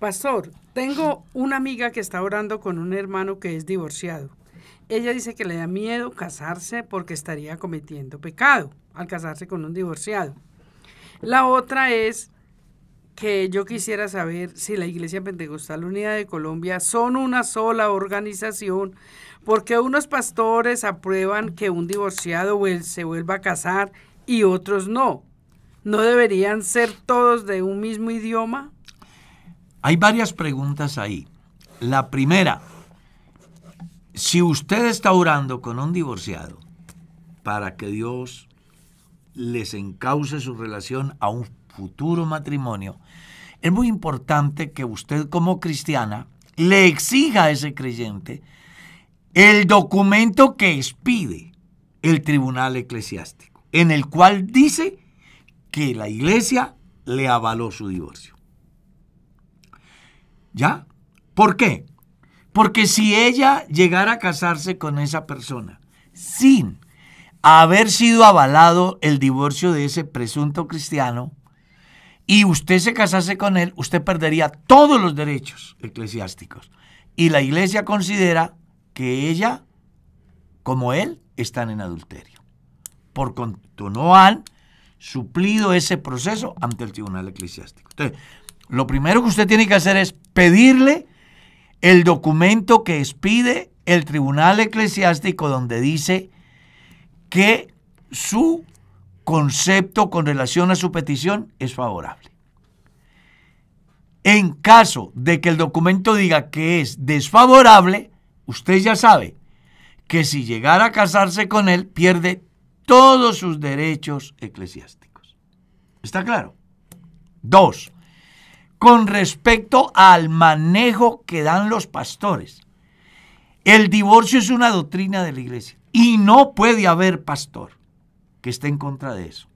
Pastor, tengo una amiga que está orando con un hermano que es divorciado. Ella dice que le da miedo casarse porque estaría cometiendo pecado al casarse con un divorciado. La otra es que yo quisiera saber si la Iglesia Pentecostal Unida de Colombia son una sola organización, porque unos pastores aprueban que un divorciado se vuelva a casar y otros no. ¿No deberían ser todos de un mismo idioma? Hay varias preguntas ahí. La primera, si usted está orando con un divorciado para que Dios les encauce su relación a un futuro matrimonio, es muy importante que usted como cristiana le exija a ese creyente el documento que expide el tribunal eclesiástico, en el cual dice que la iglesia le avaló su divorcio. ¿Ya? ¿Por qué? Porque si ella llegara a casarse con esa persona sin haber sido avalado el divorcio de ese presunto cristiano y usted se casase con él, usted perdería todos los derechos eclesiásticos. Y la iglesia considera que ella, como él, están en adulterio. Por cuanto no han suplido ese proceso ante el tribunal eclesiástico. Entonces, lo primero que usted tiene que hacer es pedirle el documento que expide el tribunal eclesiástico donde dice que su concepto con relación a su petición es favorable. En caso de que el documento diga que es desfavorable, usted ya sabe que si llegara a casarse con él, pierde todos sus derechos eclesiásticos. ¿Está claro? 2. Con respecto al manejo que dan los pastores. El divorcio es una doctrina de la iglesia y no puede haber pastor que esté en contra de eso.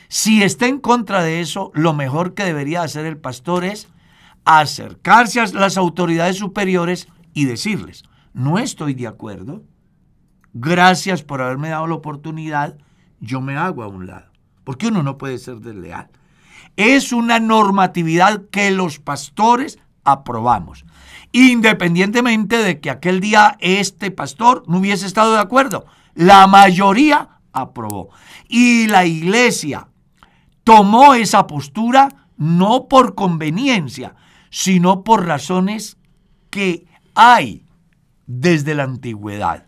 Si está en contra de eso, lo mejor que debería hacer el pastor es acercarse a las autoridades superiores y decirles: no estoy de acuerdo, gracias por haberme dado la oportunidad, yo me hago a un lado, porque uno no puede ser desleal. Es una normatividad que los pastores aprobamos, independientemente de que aquel día este pastor no hubiese estado de acuerdo. La mayoría aprobó. Y la iglesia tomó esa postura no por conveniencia, sino por razones que hay desde la antigüedad.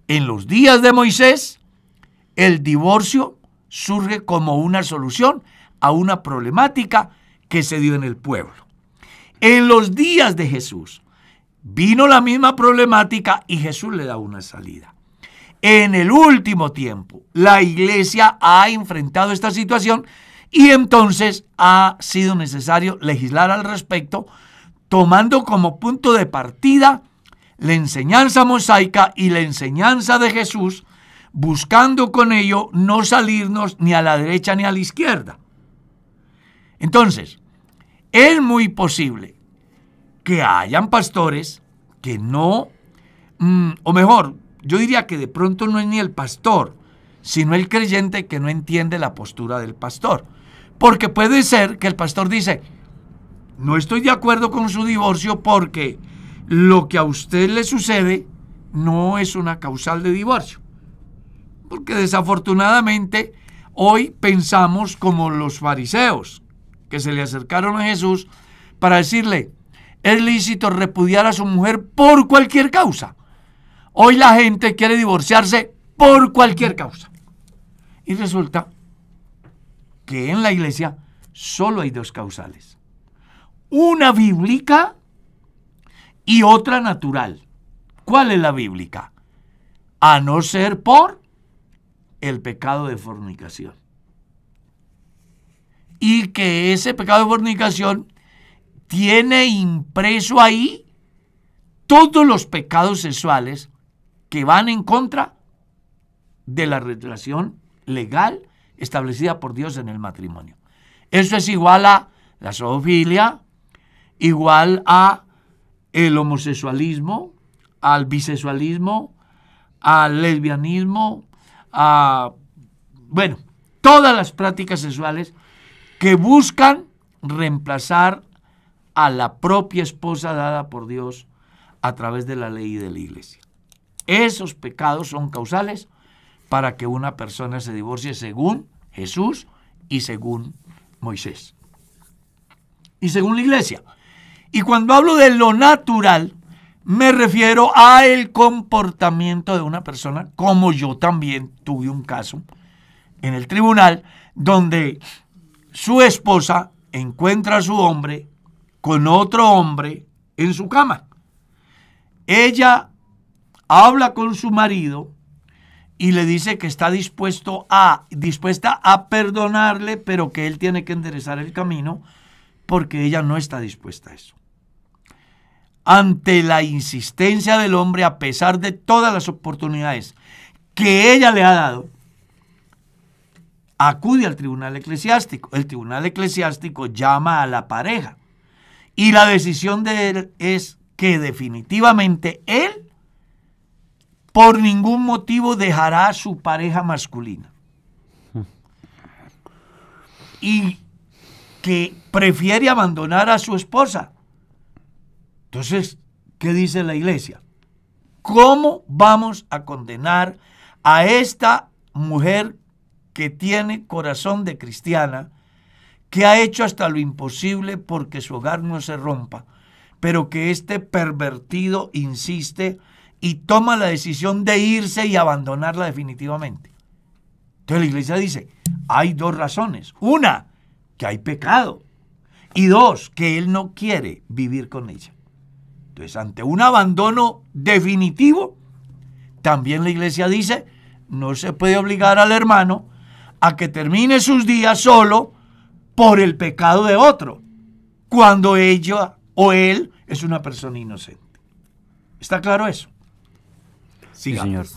En los días de Moisés, el divorcio surge como una solución a una problemática que se dio en el pueblo. En los días de Jesús vino la misma problemática y Jesús le da una salida. En el último tiempo, la iglesia ha enfrentado esta situación y entonces ha sido necesario legislar al respecto, tomando como punto de partida la enseñanza mosaica y la enseñanza de Jesús, buscando con ello no salirnos ni a la derecha ni a la izquierda. Entonces, es muy posible que hayan pastores que no, o mejor, yo diría que de pronto no es ni el pastor, sino el creyente que no entiende la postura del pastor. Porque puede ser que el pastor dice: no estoy de acuerdo con su divorcio porque lo que a usted le sucede no es una causal de divorcio. Porque desafortunadamente hoy pensamos como los fariseos, que se le acercaron a Jesús para decirle: es lícito repudiar a su mujer por cualquier causa. Hoy la gente quiere divorciarse por cualquier causa. Y resulta que en la iglesia solo hay dos causales. Una bíblica y otra natural. ¿Cuál es la bíblica? A no ser por el pecado de fornicación. Y que ese pecado de fornicación tiene impreso ahí todos los pecados sexuales que van en contra de la relación legal establecida por Dios en el matrimonio. Eso es igual a la zoofilia, igual a el homosexualismo, al bisexualismo, al lesbianismo, todas las prácticas sexuales que buscan reemplazar a la propia esposa dada por Dios a través de la ley y de la iglesia. Esos pecados son causales para que una persona se divorcie según Jesús y según Moisés. Y según la iglesia. Y cuando hablo de lo natural, me refiero al comportamiento de una persona, como yo también tuve un caso en el tribunal, donde su esposa encuentra a su hombre con otro hombre en su cama. Ella habla con su marido y le dice que está dispuesta a perdonarle, pero que él tiene que enderezar el camino porque ella no está dispuesta a eso. Ante la insistencia del hombre, a pesar de todas las oportunidades que ella le ha dado, acude al tribunal eclesiástico. El tribunal eclesiástico llama a la pareja y la decisión de él es que definitivamente él por ningún motivo dejará a su pareja masculina y que prefiere abandonar a su esposa. Entonces, ¿qué dice la iglesia? ¿Cómo vamos a condenar a esta mujer que tiene corazón de cristiana, que ha hecho hasta lo imposible porque su hogar no se rompa, pero que este pervertido insiste y toma la decisión de irse y abandonarla definitivamente? Entonces la iglesia dice, hay dos razones. Una, que hay pecado. Y dos, que él no quiere vivir con ella. Entonces, ante un abandono definitivo, también la iglesia dice, no se puede obligar al hermano a que termine sus días solo por el pecado de otro, cuando ella o él es una persona inocente. ¿Está claro eso? Sigamos. Sí, señor.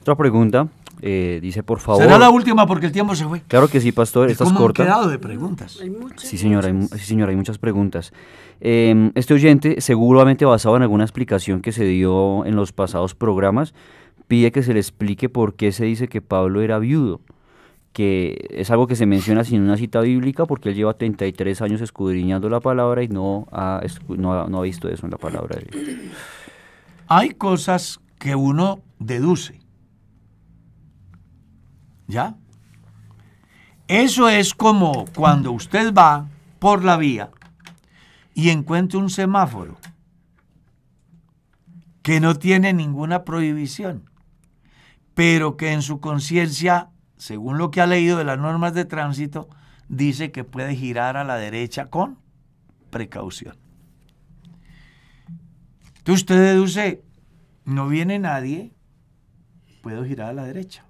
Otra pregunta, dice, por favor. Será la última porque el tiempo se fue. Claro que sí, pastor, esta es ¿Cómo han corta. quedado de preguntas? Hay muchas. Sí, señora, hay muchas preguntas. Este oyente, seguramente basado en alguna explicación que se dio en los pasados programas, pide que se le explique por qué se dice que Pablo era viudo, que es algo que se menciona sin una cita bíblica, porque él lleva 33 años escudriñando la palabra y no ha visto eso en la palabra de Dios. Hay cosas que uno deduce. ¿Ya? Eso es como cuando usted va por la vía y encuentra un semáforo que no tiene ninguna prohibición, pero que en su conciencia, según lo que ha leído de las normas de tránsito, dice que puede girar a la derecha con precaución. Entonces usted deduce, no viene nadie, puedo girar a la derecha.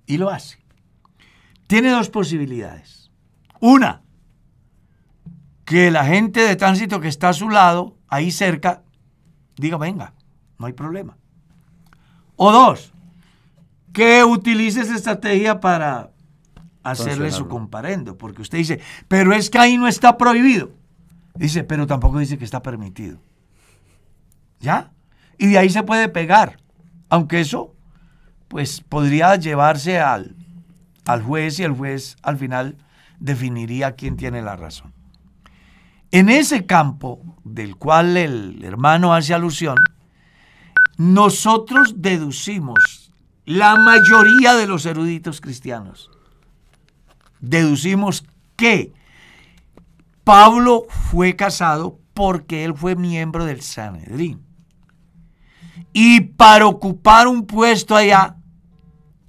Y lo hace. Tiene dos posibilidades. Una, que la gente de tránsito que está a su lado, ahí cerca, diga, venga, no hay problema. O dos, que utilice esa estrategia para hacerle su comparendo, porque usted dice, pero es que ahí no está prohibido. Dice, pero tampoco dice que está permitido. ¿Ya? Y de ahí se puede pegar, aunque eso pues podría llevarse al juez y el juez al final definiría quién tiene la razón. En ese campo del cual el hermano hace alusión, nosotros deducimos, la mayoría de los eruditos cristianos, deducimos que Pablo fue casado porque él fue miembro del Sanedrín. Y para ocupar un puesto allá,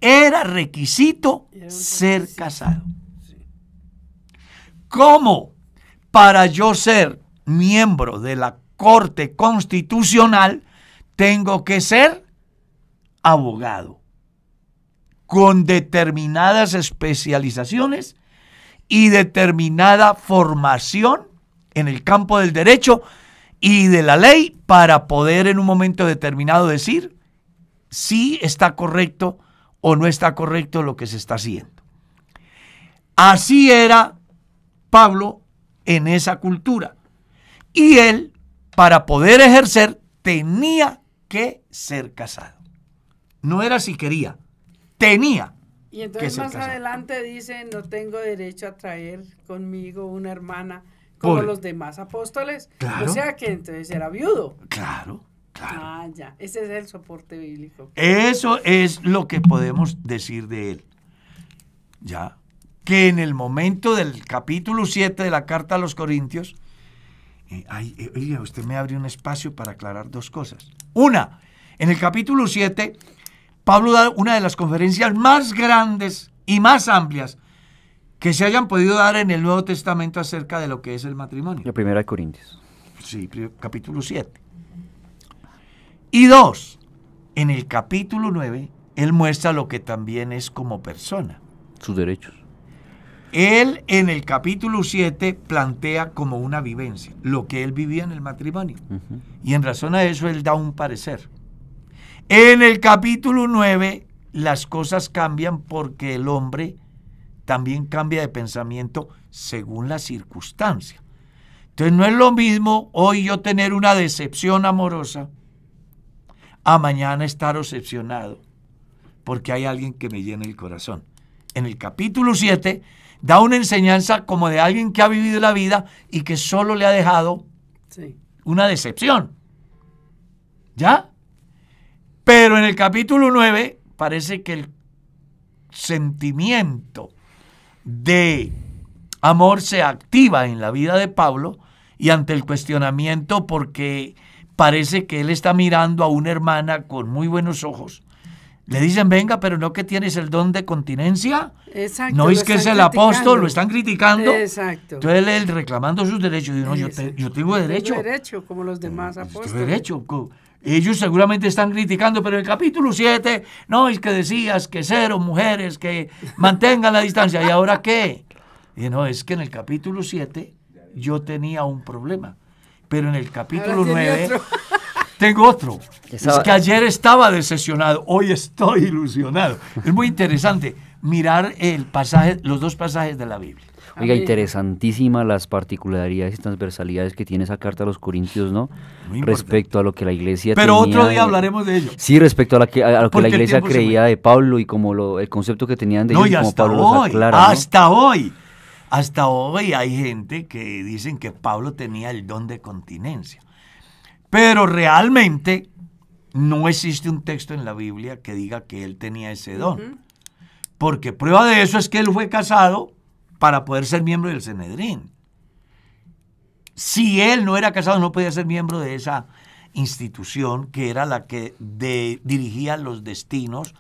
era requisito ser casado. ¿Cómo? Para yo ser miembro de la Corte Constitucional, tengo que ser abogado, con determinadas especializaciones y determinada formación en el campo del derecho y de la ley para poder en un momento determinado decir si está correcto o no está correcto lo que se está haciendo. Así era Pablo en esa cultura. Y él, para poder ejercer, tenía que ser casado. No era si quería, tenía. Y entonces más adelante dice, no tengo derecho a traer conmigo una hermana como los demás apóstoles. Claro. O sea que entonces era viudo. Claro. Ah, ya. Ese es el soporte bíblico. Eso es lo que podemos decir de él. Ya. Que en el momento del capítulo 7 de la carta a los Corintios, oiga, usted me abre un espacio para aclarar dos cosas. Una, en el capítulo 7, Pablo da una de las conferencias más grandes y más amplias que se hayan podido dar en el Nuevo Testamento acerca de lo que es el matrimonio. La primera de Corintios. Sí, capítulo 7. Y dos, en el capítulo 9, él muestra lo que también es como persona. Sus derechos. Él en el capítulo 7 plantea como una vivencia, lo que él vivía en el matrimonio. Uh-huh. Y en razón a eso él da un parecer. En el capítulo 9 las cosas cambian porque el hombre también cambia de pensamiento según la circunstancia. Entonces no es lo mismo hoy yo tener una decepción amorosa a mañana estar obsesionado porque hay alguien que me llena el corazón. En el capítulo 7 da una enseñanza como de alguien que ha vivido la vida y que solo le ha dejado una decepción. ¿Ya? Pero en el capítulo 9 parece que el sentimiento de amor se activa en la vida de Pablo y ante el cuestionamiento, porque parece que él está mirando a una hermana con muy buenos ojos, le dicen, venga, pero no que tienes el don de continencia. Exacto, no es que es el apóstol, lo están criticando. Exacto. Entonces él reclamando sus derechos, dice, no, yo tengo derecho. Tengo derecho, como los demás apóstoles. Tengo derecho. Ellos seguramente están criticando, pero en el capítulo 7, no, es que decías que 0 mujeres, que mantengan la distancia. ¿Y ahora qué? Y no, es que en el capítulo 7 yo tenía un problema, pero en el capítulo 9 tengo otro. Es que ayer estaba decepcionado, hoy estoy ilusionado. Es muy interesante mirar el pasaje, los dos pasajes de la Biblia. Oiga, interesantísimas las particularidades y transversalidades que tiene esa carta a los Corintios, ¿no? Respecto a lo que la iglesia Pero tenía. otro día hablaremos de ello. Sí, respecto a lo que la iglesia creía de Pablo y como el concepto que tenían de ellos, como Pablo los aclara, ¿no? Hasta hoy hay gente que dicen que Pablo tenía el don de continencia. Pero realmente no existe un texto en la Biblia que diga que él tenía ese don. Porque prueba de eso es que él fue casado para poder ser miembro del Sanedrín. Si él no era casado, no podía ser miembro de esa institución que era la que dirigía los destinos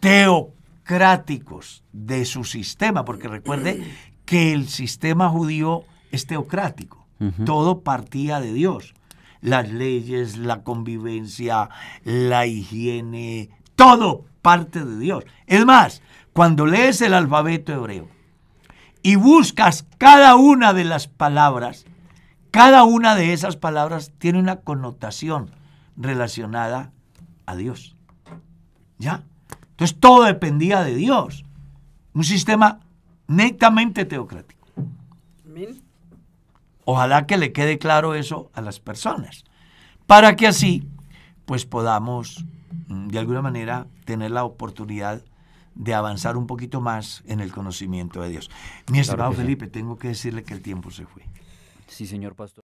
teocráticos de su sistema, porque recuerde que el sistema judío es teocrático. Todo partía de Dios. Las leyes, la convivencia, la higiene, todo parte de Dios. Es más, cuando lees el alfabeto hebreo y buscas cada una de las palabras, cada una de esas palabras tiene una connotación relacionada a Dios. ¿Ya? Entonces todo dependía de Dios. Un sistema netamente teocrático. Amén. Ojalá que le quede claro eso a las personas, para que así pues podamos de alguna manera tener la oportunidad de avanzar un poquito más en el conocimiento de Dios. Mi estimado Felipe, tengo que decirle que el tiempo se fue. Sí, señor pastor.